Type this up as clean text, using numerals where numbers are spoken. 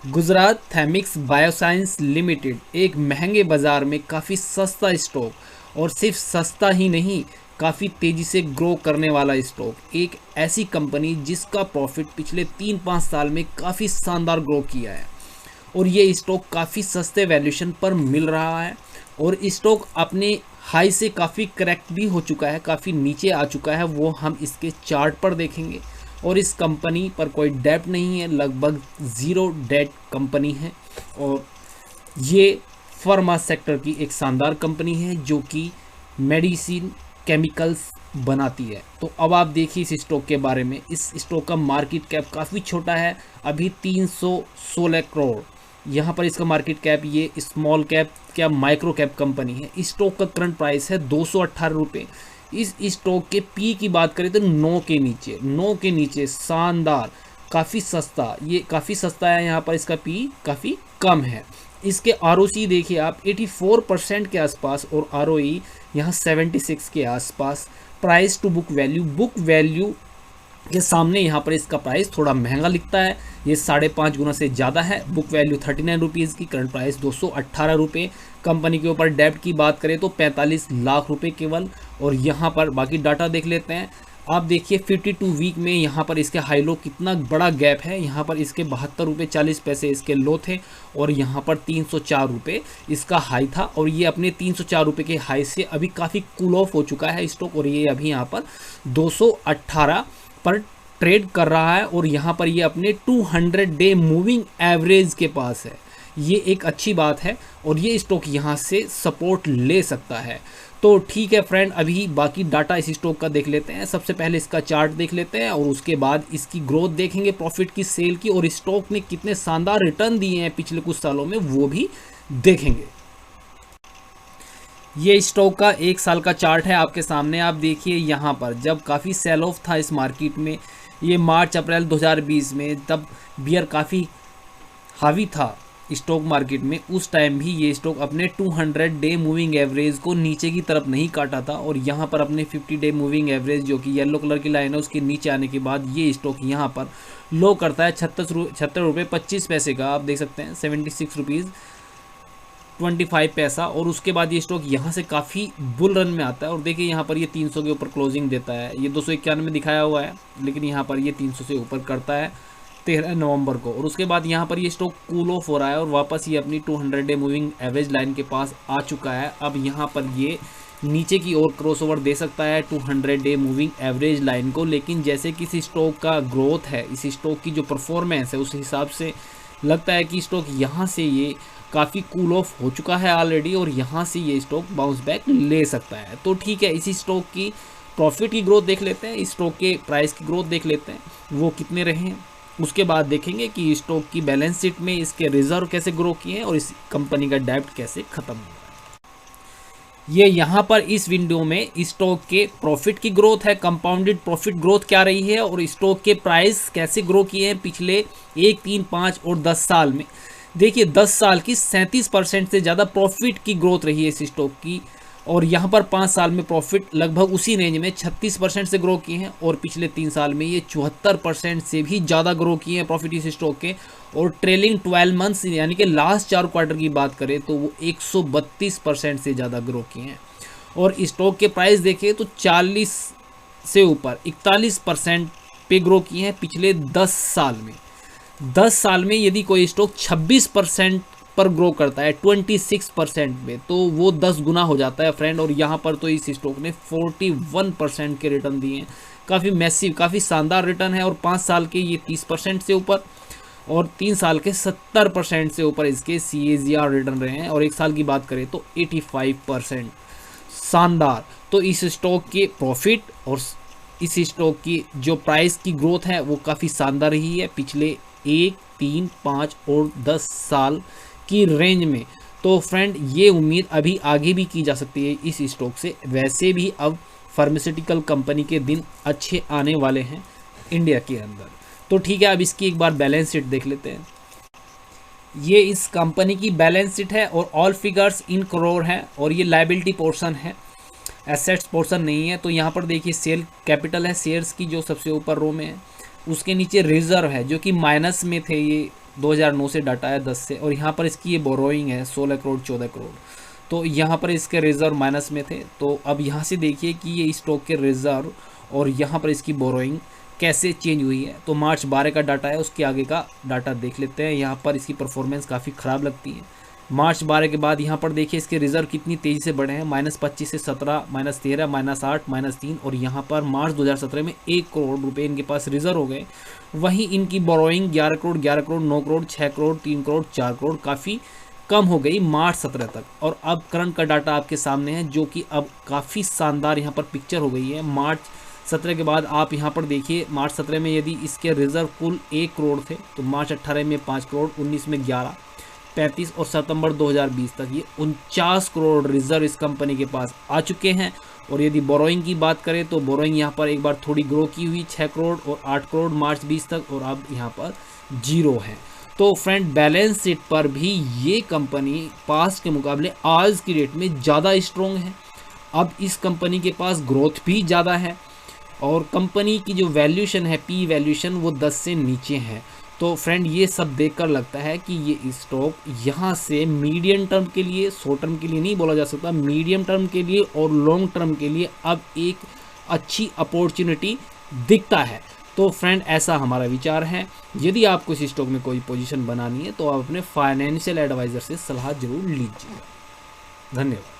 Gujarat थैमिक्स bioscience limited एक महंगे बाजार में काफ़ी सस्ता स्टॉक, और सिर्फ सस्ता ही नहीं, काफ़ी तेज़ी से ग्रो करने वाला स्टॉक। एक ऐसी कंपनी जिसका प्रॉफिट पिछले 3-5 साल में काफ़ी शानदार ग्रो किया है, और ये स्टॉक काफ़ी सस्ते वैल्यूएशन पर मिल रहा है। और स्टॉक अपने हाई से काफ़ी करेक्ट भी हो चुका है, काफ़ी नीचे आ चुका है, वो हम इसके चार्ट पर देखेंगे। और इस कंपनी पर कोई डेट नहीं है, लगभग ज़ीरो डेट कंपनी है। और ये फार्मा सेक्टर की एक शानदार कंपनी है जो कि मेडिसिन केमिकल्स बनाती है। तो अब आप देखिए इस स्टॉक के बारे में। इस स्टॉक का मार्केट कैप काफ़ी छोटा है, अभी 316 करोड़। यहाँ पर इसका मार्केट कैप, ये स्मॉल कैप क्या माइक्रो कैप कंपनी है। इस स्टॉक का करंट प्राइस है 218 रुपये। इस स्टॉक के पी की बात करें तो 9 के नीचे शानदार, काफ़ी सस्ता, ये काफ़ी सस्ता है। यहाँ पर इसका पी काफ़ी कम है। इसके आरओसी देखिए आप 84% के आसपास, और आरओई यहाँ 76 के आसपास। प्राइस टू बुक वैल्यू के सामने यहाँ पर इसका प्राइस थोड़ा महंगा लिखता है, ये 5.5 गुना से ज़्यादा है। बुक वैल्यू 39 रुपीज़ की, करंट प्राइस 218 रुपये। कंपनी के ऊपर डेब्ट की बात करें तो 45 लाख रुपए केवल। और यहाँ पर बाकी डाटा देख लेते हैं। आप देखिए 52 वीक में यहाँ पर इसके हाई लो कितना बड़ा गैप है। यहाँ पर इसके 72 रुपये 40 पैसे इसके लो थे, और यहाँ पर 304 रुपये इसका हाई था। और ये अपने 304 रुपये के हाई से अभी काफ़ी कूल ऑफ हो चुका है स्टॉक, और ये अभी यहाँ पर 218 पर ट्रेड कर रहा है। और यहाँ पर ये अपने 200 डे मूविंग एवरेज के पास है, ये एक अच्छी बात है। और ये स्टॉक यहाँ से सपोर्ट ले सकता है। तो ठीक है फ्रेंड, अभी बाकी डाटा इस स्टॉक का देख लेते हैं। सबसे पहले इसका चार्ट देख लेते हैं, और उसके बाद इसकी ग्रोथ देखेंगे, प्रॉफिट की, सेल की, और स्टॉक ने कितने शानदार रिटर्न दिए हैं पिछले कुछ सालों में वो भी देखेंगे। ये स्टॉक का 1 साल का चार्ट है आपके सामने। आप देखिए यहाँ पर जब काफ़ी सेल ऑफ था इस मार्केट में, ये मार्च अप्रैल 2020 में, तब बियर काफ़ी हावी था स्टॉक मार्केट में। उस टाइम भी ये स्टॉक अपने 200 डे मूविंग एवरेज को नीचे की तरफ नहीं काटा था, और यहाँ पर अपने 50 डे मूविंग एवरेज जो कि येलो कलर की लाइन है उसके नीचे आने के बाद ये स्टॉक यहाँ पर लो करता है 76 रुपये 25 पैसे का। आप देख सकते हैं 76 रुपीज़ 25 पैसा। और उसके बाद ये स्टॉक यहाँ से काफ़ी बुल रन में आता है, और देखिए यहाँ पर ये 300 के ऊपर क्लोजिंग देता है। ये 291 दिखाया हुआ है, लेकिन यहाँ पर ये 300 से ऊपर करता है 13 नवंबर को। और उसके बाद यहाँ पर ये स्टॉक कूल ऑफ हो रहा है, और वापस ये अपनी 200 डे मूविंग एवरेज लाइन के पास आ चुका है। अब यहाँ पर ये नीचे की ओर क्रॉसओवर दे सकता है 200 डे मूविंग एवरेज लाइन को। लेकिन जैसे कि इस स्टॉक का ग्रोथ है, इस स्टॉक की जो परफॉर्मेंस है, उस हिसाब से लगता है कि स्टॉक यहाँ से ये काफ़ी कूल ऑफ हो चुका है ऑलरेडी, और यहाँ से ये स्टॉक बाउंस बैक ले सकता है। तो ठीक है, इसी स्टॉक की प्रॉफिट की ग्रोथ देख लेते हैं, इस स्टॉक के प्राइस की ग्रोथ देख लेते हैं वो कितने रहे हैं। उसके बाद देखेंगे कि स्टॉक की बैलेंस शीट में इसके रिजर्व कैसे ग्रो किए हैं, और इस कंपनी का डेब्ट कैसे खत्म हुआ है। ये यहाँ पर इस विंडो में स्टॉक के प्रॉफिट की ग्रोथ है, कंपाउंडेड प्रॉफिट ग्रोथ क्या रही है, और स्टॉक के प्राइस कैसे ग्रो किए हैं पिछले 1, 3, 5 और 10 साल में। देखिए 10 साल की 37% से ज़्यादा प्रॉफिट की ग्रोथ रही है इस स्टॉक की, और यहाँ पर 5 साल में प्रॉफिट लगभग उसी रेंज में 36% से ग्रो किए हैं, और पिछले 3 साल में ये 74% से भी ज़्यादा ग्रो किए हैं प्रॉफिट इस स्टॉक के। और ट्रेलिंग 12 मंथ्स यानी कि लास्ट 4 क्वार्टर की बात करें तो वो 132% से ज़्यादा ग्रो किए हैं। और स्टॉक के प्राइस देखें तो 40 से ऊपर 41% पे ग्रो किए हैं पिछले 10 साल में। 10 साल में यदि कोई स्टॉक 26% पर ग्रो करता है 26% में, तो वो 10 गुना हो जाता है फ्रेंड। और यहाँ पर तो इस स्टॉक ने 41% के रिटर्न दिए हैं, काफ़ी मैसिव, काफ़ी शानदार रिटर्न है। और 5 साल के ये 30% से ऊपर, और 3 साल के 70% से ऊपर इसके CAGR रिटर्न रहे हैं। और 1 साल की बात करें तो 85%, शानदार। तो इस स्टॉक के प्रॉफिट और इस स्टॉक की जो प्राइस की ग्रोथ है वो काफ़ी शानदार रही है पिछले 1, 3, 5 और 10 साल की रेंज में। तो फ्रेंड ये उम्मीद अभी आगे भी की जा सकती है इस स्टॉक से। वैसे भी अब फार्मास्यूटिकल कंपनी के दिन अच्छे आने वाले हैं इंडिया के अंदर। तो ठीक है, अब इसकी एक बार बैलेंस शीट देख लेते हैं। ये इस कंपनी की बैलेंस शीट है, और ऑल फिगर्स इन करोड़ है, और ये लायबिलिटी पोर्शन है, एसेट्स पोर्शन नहीं है। तो यहाँ पर देखिए सेल कैपिटल है शेयर्स की जो सबसे ऊपर रो में है, उसके नीचे रिजर्व है जो कि माइनस में थे ये 2009 से डाटा है 10 से, और यहाँ पर इसकी ये बोरोइंग है 16 करोड़ 14 करोड़। तो यहाँ पर इसके रिज़र्व माइनस में थे। तो अब यहाँ से देखिए कि ये स्टॉक के रिज़र्व और यहाँ पर इसकी बोरोइंग कैसे चेंज हुई है। तो मार्च 12 का डाटा है, उसके आगे का डाटा देख लेते हैं। यहाँ पर इसकी परफॉर्मेंस काफ़ी ख़राब लगती है। मार्च 12 के बाद यहाँ पर देखिए इसके रिज़र्व कितनी तेज़ी से बढ़े हैं, -25 से 17, -13, -8, -3, और यहाँ पर मार्च 2017 में 1 करोड़ रुपए इनके पास रिज़र्व हो गए। वहीं इनकी बोरोइंग 11 करोड़ 11 करोड़ 9 करोड़ 6 करोड़ 3 करोड़ 4 करोड़ काफ़ी कम हो गई मार्च 17 तक। और अब करंट का डाटा आपके सामने है, जो कि अब काफ़ी शानदार यहाँ पर पिक्चर हो गई है। मार्च 17 के बाद आप यहाँ पर देखिए, मार्च 17 में यदि इसके रिज़र्व कुल 1 करोड़ थे तो मार्च 18 में 5 करोड़, 19 में 11, 35 और सितंबर 2020 तक ये 49 करोड़ रिज़र्व इस कंपनी के पास आ चुके हैं। और यदि बोरोइंग की बात करें तो बोरोइंग यहाँ पर एक बार थोड़ी ग्रो की हुई 6 करोड़ और 8 करोड़ मार्च 20 तक, और अब यहाँ पर 0 है। तो फ्रेंड, बैलेंस शीट पर भी ये कंपनी पास्ट के मुकाबले आज की डेट में ज़्यादा स्ट्रॉन्ग है। अब इस कंपनी के पास ग्रोथ भी ज़्यादा है, और कंपनी की जो वैल्यूशन है, पी वैल्यूशन, वो 10 से नीचे है। तो फ्रेंड, ये सब देखकर लगता है कि ये स्टॉक यहाँ से मीडियम टर्म के लिए, शॉर्ट टर्म के लिए नहीं बोला जा सकता, मीडियम टर्म के लिए और लॉन्ग टर्म के लिए अब एक अच्छी अपॉर्चुनिटी दिखता है। तो फ्रेंड, ऐसा हमारा विचार है। यदि आपको इस स्टॉक में कोई पोजीशन बनानी है तो आप अपने फाइनेंशियल एडवाइज़र से सलाह जरूर लीजिए। धन्यवाद।